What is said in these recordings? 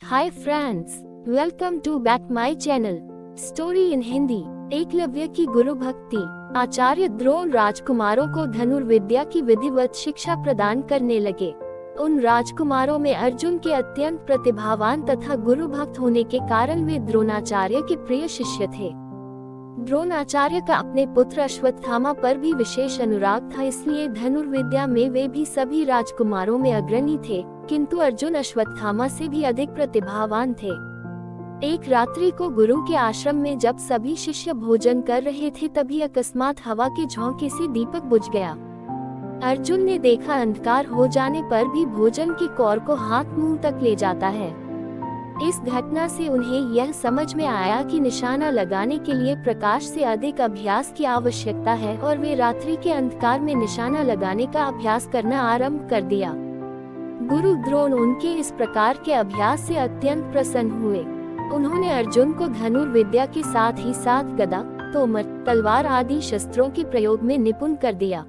Hi friends, welcome to back my channel story in Hindi. Eklavya की गुरु भक्ति। आचार्य द्रोण राजकुमारों को धनुर्विद्या की विधिवत शिक्षा प्रदान करने लगे। उन राजकुमारों में अर्जुन के अत्यंत प्रतिभावान तथा गुरु भक्त होने के कारण वे द्रोणाचार्य के प्रिय शिष्य थे। द्रोणाचार्य का अपने पुत्र अश्वत्थामा पर भी विशेष अनुराग था, इसलिए धनुर्विद्या में वे भी सभी राजकुमारों में अग्रणी थे, किंतु अर्जुन अश्वत्थामा से भी अधिक प्रतिभावान थे। एक रात्रि को गुरु के आश्रम में जब सभी शिष्य भोजन कर रहे थे, तभी अकस्मात हवा के झोंके से दीपक बुझ गया। अर्जुन ने देखा अंधकार हो जाने पर भी भोजन की कौर को हाथ मुंह तक ले जाता है। इस घटना से उन्हें यह समझ में आया कि निशाना लगाने के लिए प्रकाश से अधिक अभ्यास की आवश्यकता है, और वे रात्रि के अंधकार में निशाना लगाने का अभ्यास करना आरंभ कर दिया। गुरु द्रोण उनके इस प्रकार के अभ्यास से अत्यंत प्रसन्न हुए। उन्होंने अर्जुन को धनुर्विद्या के साथ ही साथ गदा, तोमर, तलवार आदि शस्त्रों के प्रयोग में निपुण कर दिया।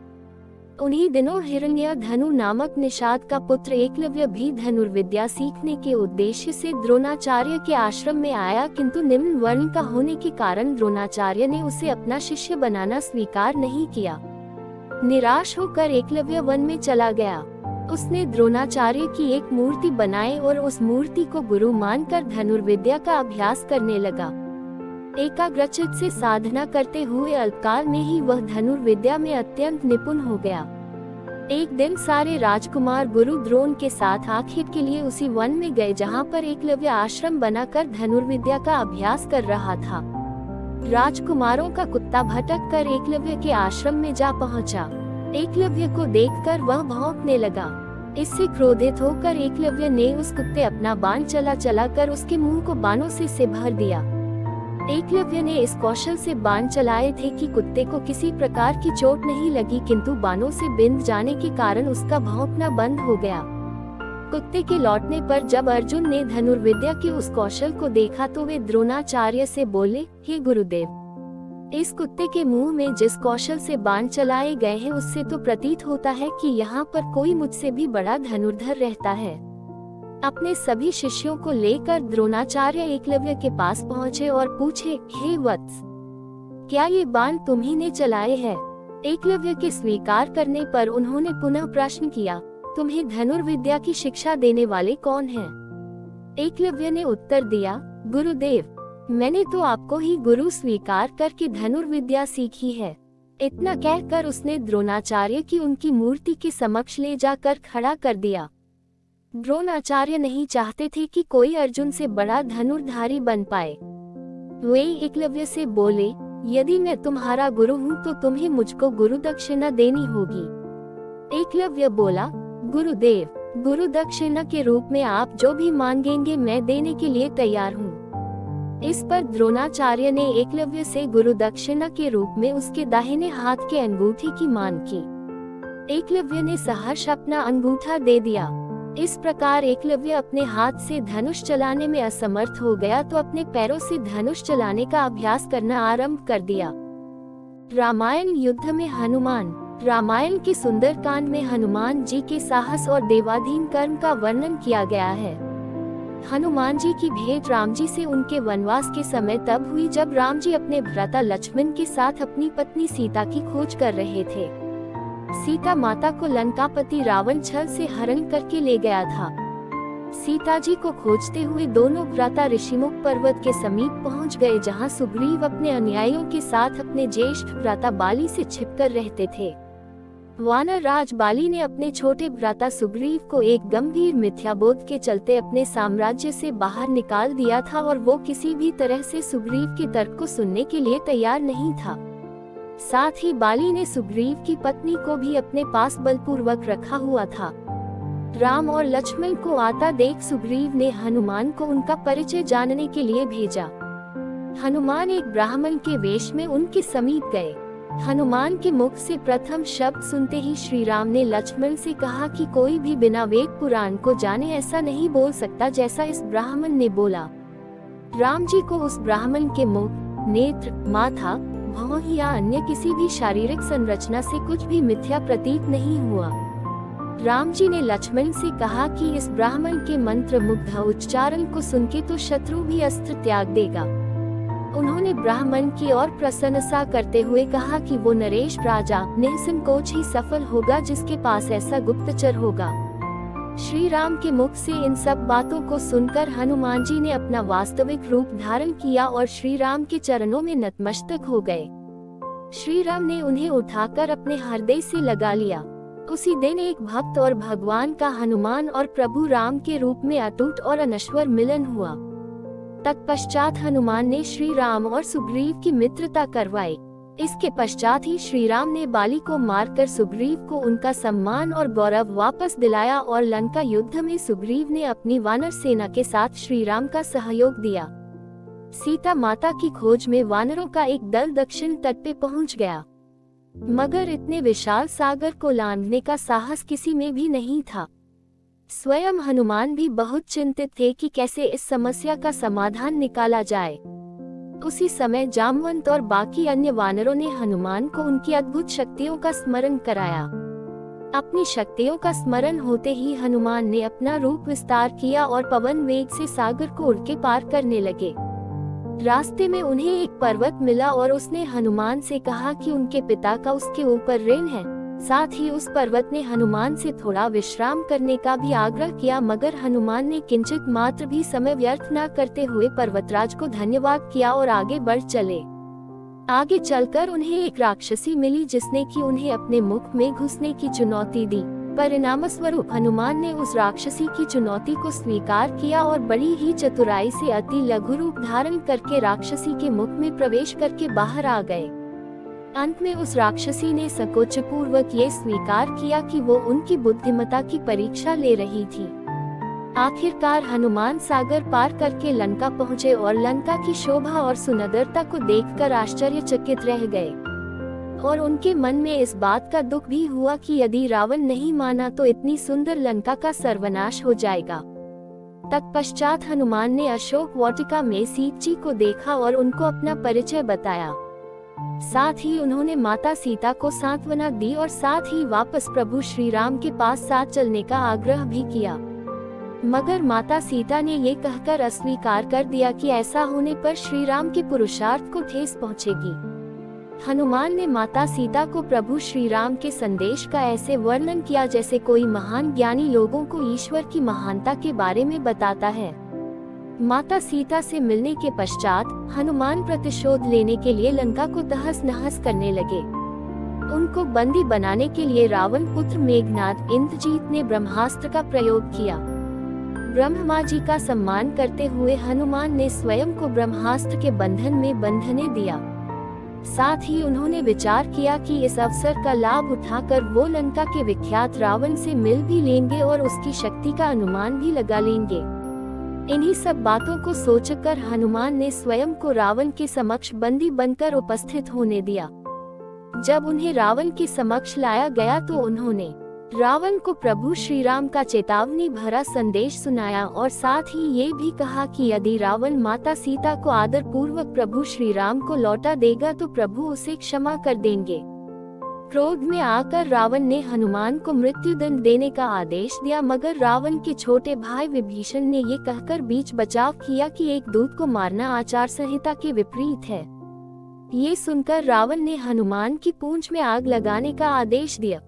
उन्हीं दिनों हिरण्य धनु नामक निषाद का पुत्र एकलव्य भी धनुर्विद्या सीखने के उद्देश्य से द्रोणाचार्य के आश्रम में आया, किंतु निम्न वर्ण का होने के कारण द्रोणाचार्य ने उसे अपना शिष्य बनाना स्वीकार नहीं किया। निराश होकर एकलव्य वन में चला गया। उसने द्रोणाचार्य की एक मूर्ति बनाई और उस मूर्ति को गुरु मानकर धनुर्विद्या का अभ्यास करने लगा। एकाग्रचित्त से साधना करते हुए अल्पकाल में ही वह धनुर्विद्या में अत्यंत निपुण हो गया। एक दिन सारे राजकुमार गुरु द्रोण के साथ आखिर के लिए उसी वन में गए जहां पर एकलव्य आश्रम बनाकर धनुर्विद्या का अभ्यास कर रहा था। राजकुमारों का कुत्ता भटक कर एकलव्य के आश्रम में जा पहुंचा। एकलव्य को देखकर वह भौंकने लगा। इससे क्रोधित होकर एकलव्य ने उस कुत्ते अपना बाण चला कर उसके मुंह को बाणों से भर दिया। एकलव्य ने इस कौशल से बाण चलाए थे कि कुत्ते को किसी प्रकार की चोट नहीं लगी, किंतु बाणों से बिंध जाने के कारण उसका भौंकना बंद हो गया। कुत्ते के लौटने पर जब अर्जुन ने धनुर्विद्या के उस कौशल को देखा तो वे द्रोणाचार्य से बोले, हे गुरुदेव, इस कुत्ते के मुंह में जिस कौशल से बाण चलाए गए हैं उससे तो प्रतीत होता है कि यहाँ पर कोई मुझसे भी बड़ा धनुर्धर रहता है। अपने सभी शिष्यों को लेकर द्रोणाचार्य एकलव्य के पास पहुँचे और पूछे, हे वत्स, क्या ये बाण तुम्ही ने चलाए हैं? एकलव्य के स्वीकार करने पर उन्होंने पुनः प्रश्न किया, तुम्हें धनुर्विद्या की शिक्षा देने वाले कौन हैं? एकलव्य ने उत्तर दिया, गुरुदेव, मैंने तो आपको ही गुरु स्वीकार करके धनुर्विद्या सीखी है। इतना कहकर उसने द्रोणाचार्य की उनकी मूर्ति के समक्ष ले जाकर खड़ा कर दिया। द्रोणाचार्य नहीं चाहते थे कि कोई अर्जुन से बड़ा धनुर्धारी बन पाए। वे एकलव्य से बोले, यदि मैं तुम्हारा गुरु हूँ तो तुम्हें मुझको गुरु दक्षिणा देनी होगी। एकलव्य बोला, गुरुदेव, गुरु दक्षिणा के रूप में आप जो भी मांगेंगे मैं देने के लिए तैयार हूँ। इस पर द्रोणाचार्य ने एकलव्य से गुरु दक्षिणा के रूप में उसके दाहिने हाथ के अंगूठे की मांग की। एकलव्य ने सहर्ष अपना अंगूठा दे दिया। इस प्रकार एकलव्य अपने हाथ से धनुष चलाने में असमर्थ हो गया तो अपने पैरों से धनुष चलाने का अभ्यास करना आरंभ कर दिया। रामायण युद्ध में हनुमान। रामायण के सुंदरकांड में हनुमान जी के साहस और देवाधीन कर्म का वर्णन किया गया है। हनुमान जी की भेंट राम जी से उनके वनवास के समय तब हुई जब राम जी अपने भ्राता लक्ष्मण के साथ अपनी पत्नी सीता की खोज कर रहे थे। सीता माता को लंकापति रावण छल से हरण करके ले गया था। सीता जी को खोजते हुए दोनों भ्राता ऋषिमुख पर्वत के समीप पहुंच गए, जहां सुग्रीव अपने अनुयायियों के साथ अपने ज्येष्ठ भ्राता बाली से छिपकर रहते थे। वानर राज बाली ने अपने छोटे भ्राता सुग्रीव को एक गंभीर मिथ्याबोध के चलते अपने साम्राज्य से बाहर निकाल दिया था, और वो किसी भी तरह से सुग्रीव के तर्क को सुनने के लिए तैयार नहीं था। साथ ही बाली ने सुग्रीव की पत्नी को भी अपने पास बलपूर्वक रखा हुआ था। राम और लक्ष्मण को आता देख सुग्रीव ने हनुमान को उनका परिचय जानने के लिए भेजा। हनुमान एक ब्राह्मण के वेश में उनके समीप गए। हनुमान के मुख से प्रथम शब्द सुनते ही श्री राम ने लक्ष्मण से कहा कि कोई भी बिना वेद पुराण को जाने ऐसा नहीं बोल सकता जैसा इस ब्राह्मण ने बोला। राम जी को उस ब्राह्मण के मुख, नेत्र, माथा, भौं या अन्य किसी भी शारीरिक संरचना से कुछ भी मिथ्या प्रतीत नहीं हुआ। राम जी ने लक्ष्मण से कहा कि इस ब्राह्मण के मंत्र मुग्ध उच्चारण को सुनके तो शत्रु भी अस्त्र त्याग देगा। उन्होंने ब्राह्मण की ओर प्रशंसा करते हुए कहा कि वो नरेश राजा निसंकोच ही सफल होगा जिसके पास ऐसा गुप्तचर होगा। श्री राम के मुख से इन सब बातों को सुनकर हनुमान जी ने अपना वास्तविक रूप धारण किया और श्री राम के चरणों में नतमस्तक हो गए। श्री राम ने उन्हें उठाकर अपने हृदय से लगा लिया। उसी दिन एक भक्त और भगवान का हनुमान और प्रभु राम के रूप में अटूट और अनश्वर मिलन हुआ। तत्पश्चात हनुमान ने श्री राम और सुग्रीव की मित्रता करवाई। इसके पश्चात ही श्री राम ने बाली को मारकर सुग्रीव को उनका सम्मान और गौरव वापस दिलाया और लंका युद्ध में सुग्रीव ने अपनी वानर सेना के साथ श्री राम का सहयोग दिया। सीता माता की खोज में वानरों का एक दल दक्षिण तट पे पहुंच गया, मगर इतने विशाल सागर को लांघने का साहस किसी में भी नहीं था। स्वयं हनुमान भी बहुत चिंतित थे कि कैसे इस समस्या का समाधान निकाला जाए। उसी समय जामवंत और बाकी अन्य वानरों ने हनुमान को उनकी अद्भुत शक्तियों का स्मरण कराया। अपनी शक्तियों का स्मरण होते ही हनुमान ने अपना रूप विस्तार किया और पवन वेग से सागर को उड़ के पार करने लगे। रास्ते में उन्हें एक पर्वत मिला और उसने हनुमान से कहा कि उनके पिता का उसके ऊपर ऋण है। साथ ही उस पर्वत ने हनुमान से थोड़ा विश्राम करने का भी आग्रह किया, मगर हनुमान ने किंचित मात्र भी समय व्यर्थ न करते हुए पर्वतराज को धन्यवाद किया और आगे बढ़ चले। आगे चलकर उन्हें एक राक्षसी मिली जिसने कि उन्हें अपने मुख में घुसने की चुनौती दी। परिणाम स्वरूप हनुमान ने उस राक्षसी की चुनौती को स्वीकार किया और बड़ी ही चतुराई से अति लघु रूप धारण करके राक्षसी के मुख में प्रवेश करके बाहर आ गए। अंत में उस राक्षसी ने संकोच पूर्वक ये स्वीकार किया कि वो उनकी बुद्धिमत्ता की परीक्षा ले रही थी। आखिरकार हनुमान सागर पार करके लंका पहुँचे और लंका की शोभा और सुंदरता को देखकर आश्चर्यचकित रह गए और उनके मन में इस बात का दुख भी हुआ कि यदि रावण नहीं माना तो इतनी सुंदर लंका का सर्वनाश हो जाएगा। तत्पश्चात हनुमान ने अशोक वाटिका में सीता जी को देखा और उनको अपना परिचय बताया। साथ ही उन्होंने माता सीता को सांत्वना दी और साथ ही वापस प्रभु श्री राम के पास साथ चलने का आग्रह भी किया, मगर माता सीता ने ये कहकर अस्वीकार कर दिया कि ऐसा होने पर श्री राम के पुरुषार्थ को ठेस पहुंचेगी। हनुमान ने माता सीता को प्रभु श्री राम के संदेश का ऐसे वर्णन किया जैसे कोई महान ज्ञानी लोगों को ईश्वर की महानता के बारे में बताता है। माता सीता से मिलने के पश्चात हनुमान प्रतिशोध लेने के लिए लंका को तहस नहस करने लगे। उनको बंदी बनाने के लिए रावण पुत्र मेघनाद इंद्रजीत ने ब्रह्मास्त्र का प्रयोग किया। ब्रह्मा जी का सम्मान करते हुए हनुमान ने स्वयं को ब्रह्मास्त्र के बंधन में बंधने दिया। साथ ही उन्होंने विचार किया कि इस अवसर का लाभ उठाकर वो लंका के विख्यात रावण से मिल भी लेंगे और उसकी शक्ति का अनुमान भी लगा लेंगे। इन्हीं सब बातों को सोचकर हनुमान ने स्वयं को रावण के समक्ष बंदी बनकर उपस्थित होने दिया। जब उन्हें रावण के समक्ष लाया गया तो उन्होंने रावण को प्रभु श्री राम का चेतावनी भरा संदेश सुनाया और साथ ही ये भी कहा कि यदि रावण माता सीता को आदर पूर्वक प्रभु श्री राम को लौटा देगा तो प्रभु उसे क्षमा कर देंगे। क्रोध में आकर रावण ने हनुमान को मृत्युदंड देने का आदेश दिया, मगर रावण के छोटे भाई विभीषण ने ये कहकर बीच बचाव किया कि एक दूत को मारना आचार संहिता के विपरीत है। ये सुनकर रावण ने हनुमान की पूंछ में आग लगाने का आदेश दिया।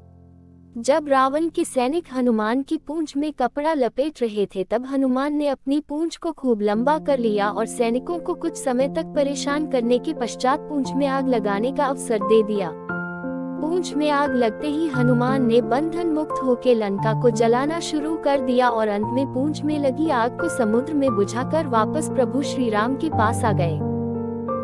जब रावण के सैनिक हनुमान की पूंछ में कपड़ा लपेट रहे थे तब हनुमान ने अपनी पूंछ को खूब लंबा कर लिया और सैनिकों को कुछ समय तक परेशान करने के पश्चात पूंछ में आग लगाने का अवसर दे दिया। पूंछ में आग लगते ही हनुमान ने बंधन मुक्त होकर लंका को जलाना शुरू कर दिया और अंत में पूंछ में लगी आग को समुद्र में बुझाकर वापस प्रभु श्री राम के पास आ गए।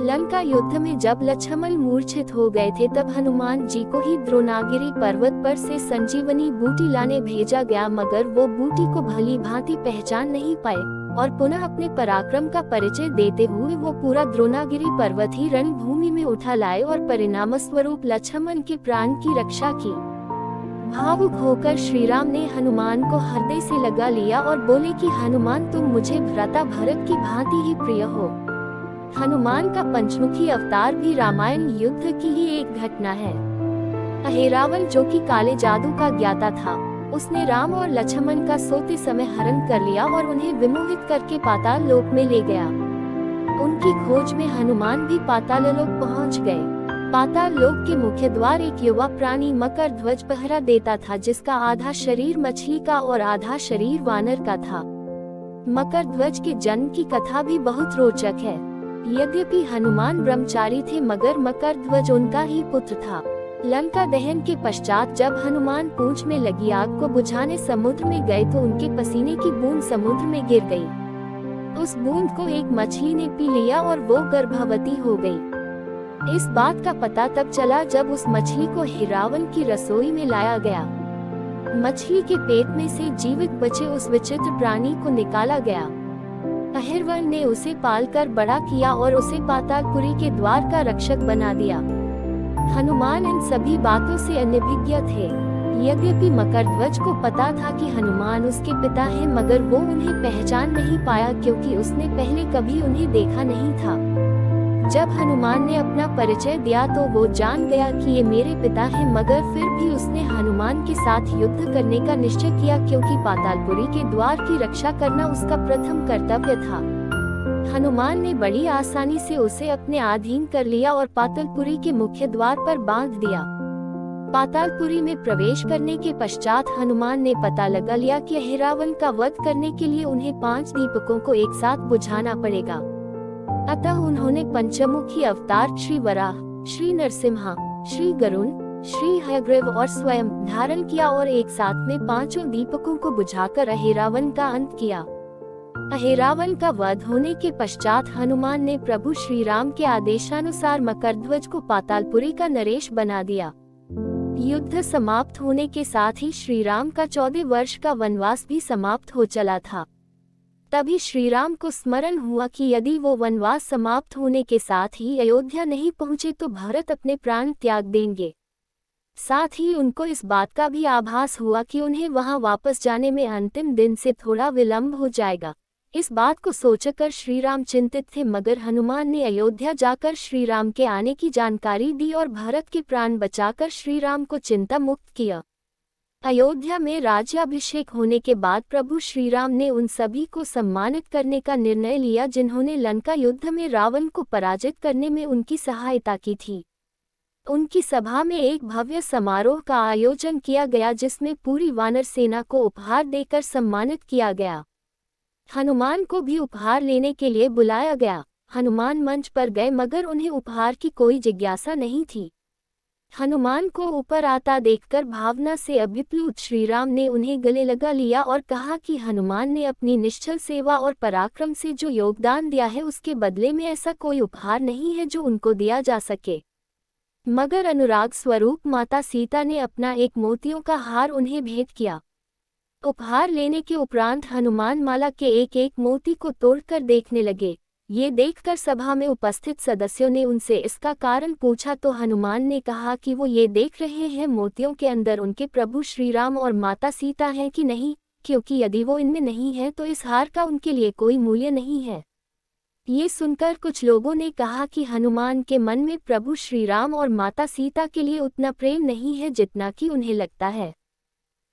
लंका युद्ध में जब लक्ष्मण मूर्छित हो गए थे तब हनुमान जी को ही द्रोणागिरी पर्वत पर से संजीवनी बूटी लाने भेजा गया, मगर वो बूटी को भली भांति पहचान नहीं पाए और पुनः अपने पराक्रम का परिचय देते हुए वो पूरा द्रोणागिरी पर्वत ही रणभूमि में उठा लाए और परिणाम स्वरूप लक्ष्मण के प्राण की रक्षा की। भावुक होकर श्री राम ने हनुमान को हृदय से लगा लिया और बोले कि हनुमान, तुम मुझे भ्राता भरत की भांति ही प्रिय हो। हनुमान का पंचमुखी अवतार भी रामायण युद्ध की ही एक घटना है। अहिरावण जो कि काले जादू का ज्ञाता था, उसने राम और लक्ष्मण का सोते समय हरण कर लिया और उन्हें विमोहित करके पाताल लोक में ले गया। उनकी खोज में हनुमान भी पाताल लोक पहुंच गए। पाताल लोक के मुख्य द्वार एक युवा प्राणी मकर ध्वज पहरा देता था, जिसका आधा शरीर मछली का और आधा शरीर वानर का था। मकर ध्वज के जन्म की कथा भी बहुत रोचक है। यद्यपि हनुमान ब्रह्मचारी थे, मगर मकर ध्वज उनका ही पुत्र था। लंका दहन के पश्चात जब हनुमान पूंछ में लगी आग को बुझाने समुद्र में गए तो उनके पसीने की बूंद समुद्र में गिर गई। उस बूंद को एक मछली ने पी लिया और वो गर्भवती हो गई। इस बात का पता तब चला जब उस मछली को हिरावन की रसोई में लाया गया। मछली के पेट में से जीवित बचे उस विचित्र प्राणी को निकाला गया। अहिरवन ने उसे पालकर बड़ा किया और उसे पातालपुरी के द्वार का रक्षक बना दिया। हनुमान इन सभी बातों से अनभिज्ञ थे। यद्यपि मकरध्वज को पता था कि हनुमान उसके पिता हैं, मगर वो उन्हें पहचान नहीं पाया क्योंकि उसने पहले कभी उन्हें देखा नहीं था। जब हनुमान ने अपना परिचय दिया तो वो जान गया कि ये मेरे पिता हैं, मगर फिर भी उसने हनुमान के साथ युद्ध करने का निश्चय किया क्योंकि पातालपुरी के द्वार की रक्षा करना उसका प्रथम कर्तव्य था। हनुमान ने बड़ी आसानी से उसे अपने अधीन कर लिया और पातालपुरी के मुख्य द्वार पर बांध दिया। पातालपुरी में प्रवेश करने के पश्चात हनुमान ने पता लगा लिया कि अहिरावण का वध करने के लिए उन्हें 5 दीपकों को एक साथ बुझाना पड़ेगा। अतः उन्होंने पंचमुखी अवतार श्री वराह, श्री नरसिम्हा, श्री गरुण, श्री हयग्रीव और स्वयं धारण किया और एक साथ में 5 दीपकों को बुझाकर अहिरावण का अंत किया। अहिरावण का वध होने के पश्चात हनुमान ने प्रभु श्री राम के आदेशानुसार मकरध्वज को पातालपुरी का नरेश बना दिया। युद्ध समाप्त होने के साथ ही श्री राम का 14 वर्ष का वनवास भी समाप्त हो चला था। तभी श्री राम को स्मरण हुआ कि यदि वो वनवास समाप्त होने के साथ ही अयोध्या नहीं पहुँचे तो भरत अपने प्राण त्याग देंगे। साथ ही उनको इस बात का भी आभास हुआ कि उन्हें वहां वापस जाने में अंतिम दिन से थोड़ा विलंब हो जाएगा। इस बात को सोचकर श्री राम चिंतित थे, मगर हनुमान ने अयोध्या जाकर श्री राम के आने की जानकारी दी और भरत के प्राण बचाकर श्री राम को चिंता मुक्त किया। अयोध्या में राज्याभिषेक होने के बाद प्रभु श्री राम ने उन सभी को सम्मानित करने का निर्णय लिया जिन्होंने लंका युद्ध में रावण को पराजित करने में उनकी सहायता की थी। उनकी सभा में एक भव्य समारोह का आयोजन किया गया जिसमें पूरी वानर सेना को उपहार देकर सम्मानित किया गया। हनुमान को भी उपहार लेने के लिए बुलाया गया। हनुमान मंच पर गए, मगर उन्हें उपहार की कोई जिज्ञासा नहीं थी। हनुमान को ऊपर आता देखकर भावना से अभिप्लुत श्री राम ने उन्हें गले लगा लिया और कहा कि हनुमान ने अपनी निश्चल सेवा और पराक्रम से जो योगदान दिया है उसके बदले में ऐसा कोई उपहार नहीं है जो उनको दिया जा सके। मगर अनुराग स्वरूप माता सीता ने अपना एक मोतियों का हार उन्हें भेंट किया। उपहार लेने के उपरांत हनुमान माला के एक एक मोती को तोड़कर देखने लगे। ये देखकर सभा में उपस्थित सदस्यों ने उनसे इसका कारण पूछा तो हनुमान ने कहा कि वो ये देख रहे हैं मोतियों के अंदर उनके प्रभु श्री राम और माता सीता हैं कि नहीं, क्योंकि यदि वो इनमें नहीं है तो इस हार का उनके लिए कोई मूल्य नहीं है। ये सुनकर कुछ लोगों ने कहा कि हनुमान के मन में प्रभु श्री राम और माता सीता के लिए उतना प्रेम नहीं है जितना कि उन्हें लगता है।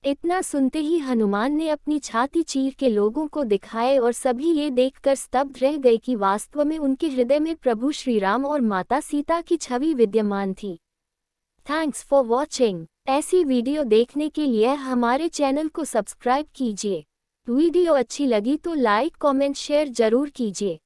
इतना सुनते ही हनुमान ने अपनी छाती चीर के लोगों को दिखाए और सभी ये देखकर स्तब्ध रह गए कि वास्तव में उनके हृदय में प्रभु श्री राम और माता सीता की छवि विद्यमान थी। Thanks for watching. ऐसी वीडियो देखने के लिए हमारे चैनल को सब्सक्राइब कीजिए। वीडियो अच्छी लगी तो लाइक, कमेंट, शेयर जरूर कीजिए।